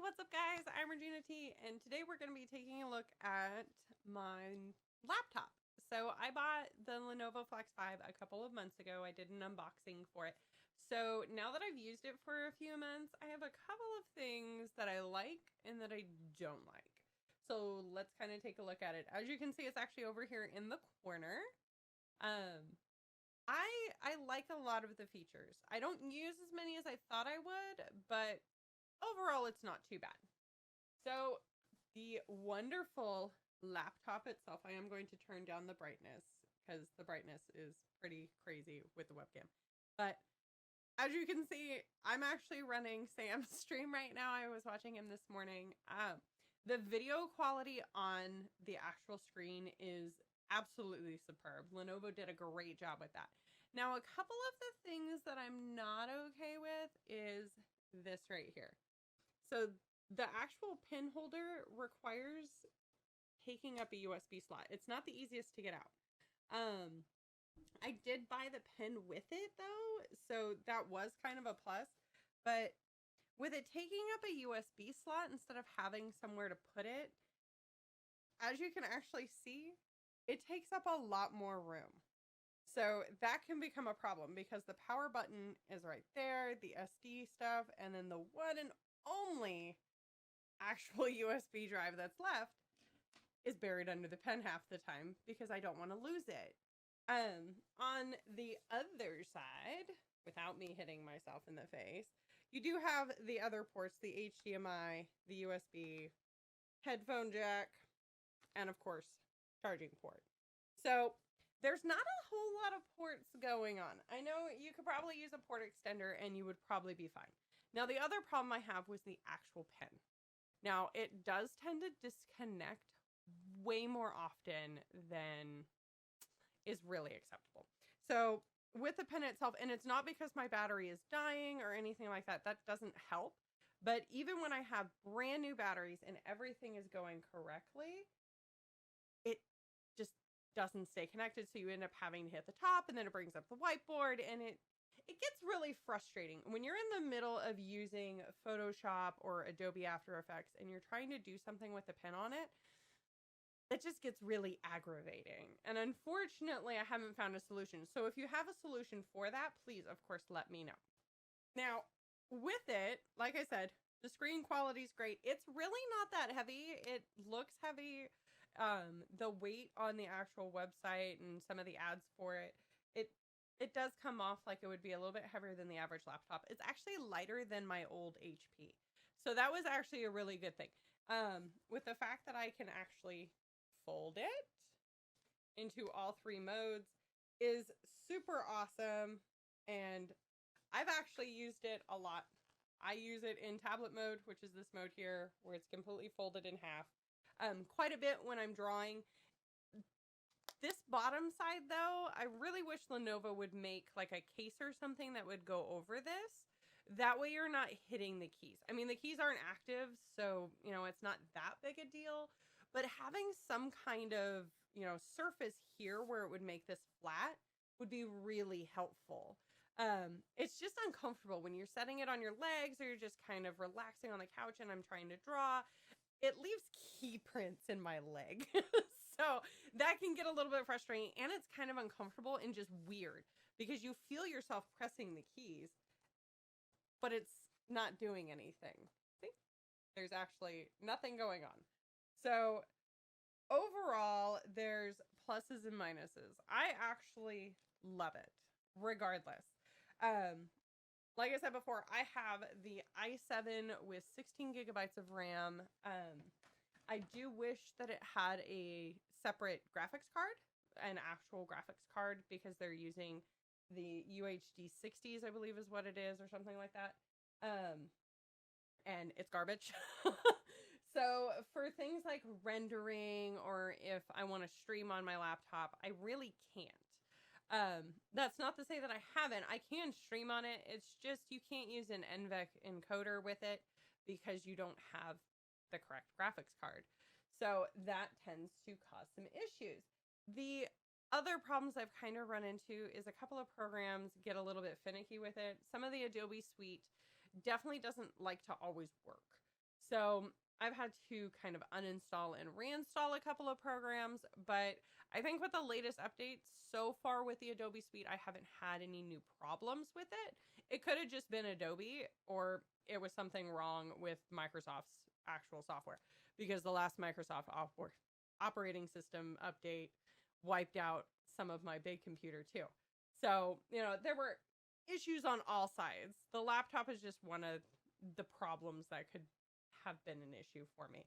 what's up guys? I'm Regina T, and today we're going to be taking a look at my laptop. So I bought the Lenovo Flex 5 a couple of months ago. I did an unboxing for it. So now that I've used it for a few months, I have a couple of things that I like and that I don't like. So let's kind of take a look at it. As you can see, it's actually over here in the corner. I like a lot of the features. I don't use as many as I thought I would, but overall it's not too bad. So the wonderful laptop itself, I am going to turn down the brightness because the brightness is pretty crazy with the webcam. But as you can see, I'm actually running Sam's stream right now. I was watching him this morning. The video quality on the actual screen is absolutely superb. Lenovo did a great job with that. Now, a couple of the things that I'm not okay with is this right here. So the actual pin holder requires taking up a USB slot. It's not the easiest to get out. I did buy the pen with it though, so that was kind of a plus. But with it taking up a USB slot instead of having somewhere to put it, as you can actually see, it takes up a lot more room. So that can become a problem because the power button is right there, the SD stuff, and then the one and only actual USB drive that's left is buried under the pen half the time because I don't want to lose it. On the other side, without me hitting myself in the face, you do have the other ports, the HDMI, the USB, headphone jack, and of course, charging port. So there's not a whole lot of ports going on. I know you could probably use a port extender and you would probably be fine. Now, the other problem I have was the actual pen. Now, it does tend to disconnect way more often than is really acceptable. So with the pen itself, and it's not because my battery is dying or anything like that, that doesn't help. But even when I have brand new batteries and everything is going correctly, it just doesn't stay connected. So you end up having to hit the top and then it brings up the whiteboard and it gets really frustrating when you're in the middle of using Photoshop or Adobe After Effects and you're trying to do something with the pen on it. It just gets really aggravating. And unfortunately, I haven't found a solution. So if you have a solution for that, please, of course, let me know. Now, with it, like I said, the screen quality is great. It's really not that heavy. It looks heavy. The weight on the actual website and some of the ads for it, it does come off like it would be a little bit heavier than the average laptop. It's actually lighter than my old HP. So that was actually a really good thing. With the fact that I can actually fold it into all three modes is super awesome. And I've actually used it a lot. I use it in tablet mode, which is this mode here, where it's completely folded in half. Quite a bit when I'm drawing. This bottom side though, I really wish Lenovo would make like a case or something that would go over this. That way you're not hitting the keys. I mean, the keys aren't active, so, you know, it's not that big a deal. But having some kind of, you know, surface here where it would make this flat would be really helpful. It's just uncomfortable when you're setting it on your legs or you're just kind of relaxing on the couch and I'm trying to draw. It leaves key prints in my leg. So that can get a little bit frustrating and it's kind of uncomfortable and just weird because you feel yourself pressing the keys, but it's not doing anything. See? There's actually nothing going on. So overall, there's pluses and minuses. I actually love it, regardless. Like I said before, I have the i7 with 16 gigabytes of RAM. I do wish that it had a separate graphics card, an actual graphics card, because they're using the UHD 60s, I believe is what it is, or something like that. And it's garbage. So for things like rendering or if I want to stream on my laptop, I really can't. That's not to say that I haven't. I can stream on it. It's just you can't use an NVENC encoder with it because you don't have the correct graphics card. So that tends to cause some issues. The other problems I've kind of run into is a couple of programs get a little bit finicky with it. Some of the Adobe suite definitely doesn't like to always work. So I've had to kind of uninstall and reinstall a couple of programs, but I think with the latest updates so far with the Adobe Suite, I haven't had any new problems with it. It could have just been Adobe, or it was something wrong with Microsoft's actual software, because the last Microsoft operating system update wiped out some of my big computer too. So, there were issues on all sides. The laptop is just one of the problems that could have been an issue for me.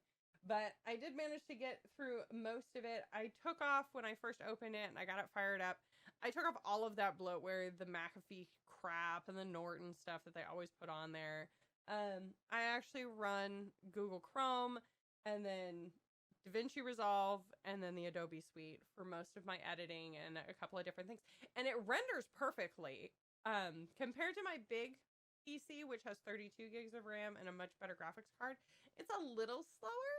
But I did manage to get through most of it. I took off when I first opened it and I got it fired up. I took off all of that bloatware, the McAfee crap and the Norton stuff that they always put on there. I actually run Google Chrome and then DaVinci Resolve and then the Adobe Suite for most of my editing and a couple of different things. And it renders perfectly. Compared to my big PC, which has 32 gigs of RAM and a much better graphics card, it's a little slower.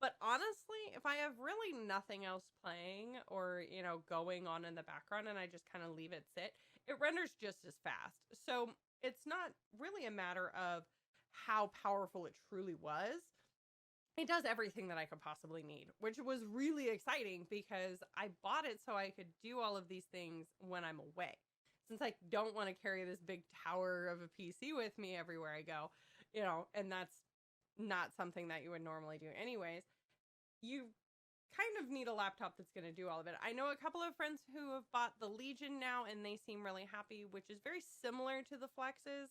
But honestly, if I have really nothing else playing or, going on in the background and I just kind of leave it sit, it renders just as fast. So it's not really a matter of how powerful it truly was. It does everything that I could possibly need, which was really exciting because I bought it so I could do all of these things when I'm away. Since I don't want to carry this big tower of a PC with me everywhere I go, and that's not something that you would normally do anyways, you kind of need a laptop that's going to do all of it. I know a couple of friends who have bought the Legion now and they seem really happy, which is very similar to the Flexes.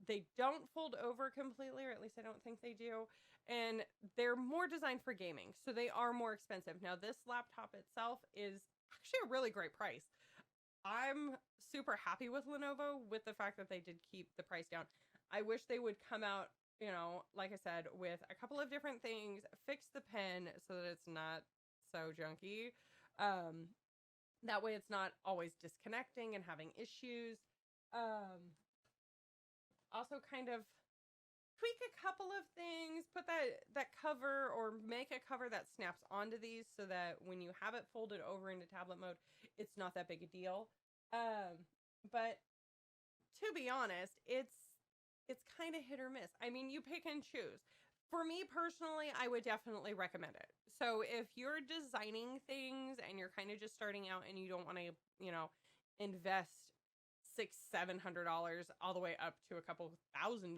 They don't fold over completely, or at least I don't think they do. And they're more designed for gaming, so they are more expensive. Now, this laptop itself is actually a really great price. I'm super happy with Lenovo with the fact that they did keep the price down. I wish they would come out, like I said, with a couple of different things, fix the pen so that it's not so junky. That way it's not always disconnecting and having issues. Also kind of tweak a couple of things, put that cover or make a cover that snaps onto these so that when you have it folded over into tablet mode, it's not that big a deal. But to be honest, it's kind of hit or miss. I mean, you pick and choose. For me personally, I would definitely recommend it. So if you're designing things and you're kind of just starting out and you don't want to, invest $600-700 all the way up to a couple $1,000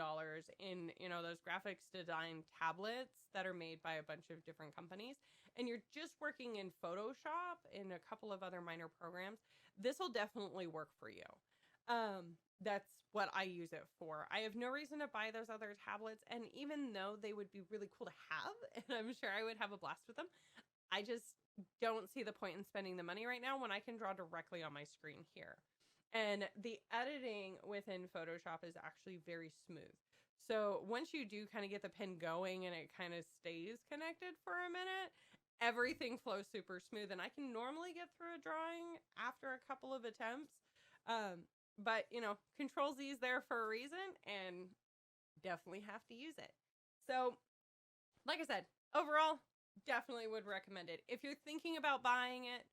in those graphics design tablets that are made by a bunch of different companies, and you're just working in Photoshop and a couple of other minor programs, this will definitely work for you. That's what I use it for. I have no reason to buy those other tablets, and even though they would be really cool to have and I'm sure I would have a blast with them, I just don't see the point in spending the money right now when I can draw directly on my screen here. And the editing within Photoshop is actually very smooth. So once you do kind of get the pen going and it kind of stays connected for a minute, everything flows super smooth. And I can normally get through a drawing after a couple of attempts. But, Control Z is there for a reason and definitely have to use it. So, like I said, overall, definitely would recommend it. If you're thinking about buying it,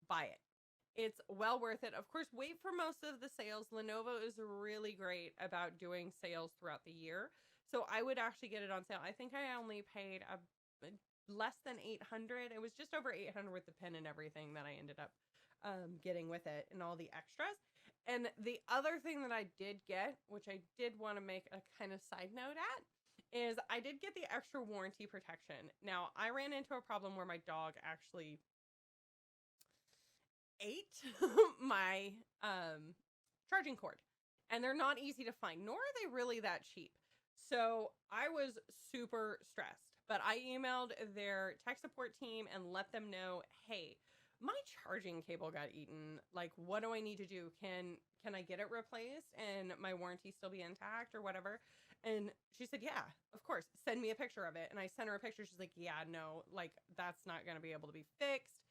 buy it. It's well worth it. Of course, wait for most of the sales. Lenovo is really great about doing sales throughout the year. So I would actually get it on sale. I think I only paid less than $800. It was just over $800 with the pen and everything that I ended up getting with it and all the extras. And the other thing that I did get, which I did want to make a kind of side note at, is I did get the extra warranty protection. Now, I ran into a problem where my dog actually ate my charging cord, and they're not easy to find, nor are they really that cheap. So I was super stressed, but I emailed their tech support team and let them know, hey, my charging cable got eaten. Like, what do I need to do? Can I get it replaced and my warranty still be intact or whatever? And she said, yeah, of course, send me a picture of it. And I sent her a picture. She's like, yeah, no, like, that's not going to be able to be fixed.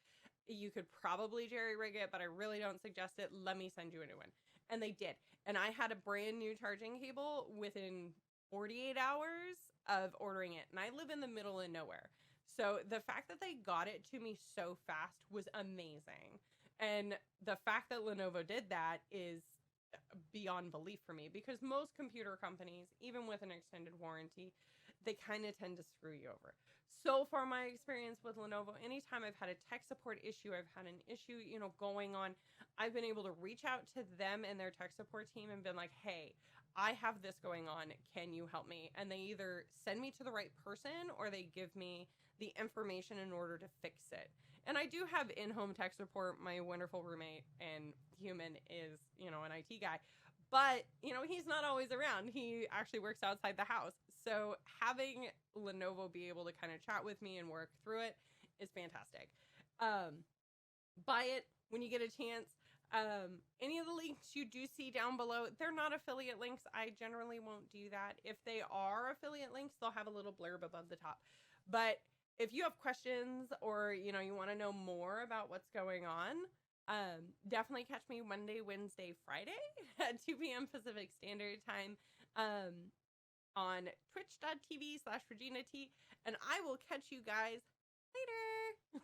You could probably jerry rig it, but I really don't suggest it. Let me send you a new one. And they did. And I had a brand new charging cable within 48 hours of ordering it. And I live in the middle of nowhere. So the fact that they got it to me so fast was amazing. And the fact that Lenovo did that is beyond belief for me, because most computer companies, even with an extended warranty, they kind of tend to screw you over. So far, my experience with Lenovo, anytime I've had a tech support issue, I've had an issue, going on, I've been able to reach out to them and their tech support team and been like, hey, I have this going on. Can you help me? And they either send me to the right person or they give me the information in order to fix it. And I do have in-home tech support. My wonderful roommate and human is, an IT guy. But, he's not always around. He actually works outside the house. So having Lenovo be able to kind of chat with me and work through it is fantastic. Buy it when you get a chance. Any of the links you do see down below, they're not affiliate links. I generally won't do that. If they are affiliate links, they'll have a little blurb above the top. But if you have questions or, you want to know more about what's going on, definitely catch me Monday, Wednesday, Friday at 2 p.m. Pacific Standard Time on twitch.tv/ReginaT. And I will catch you guys later.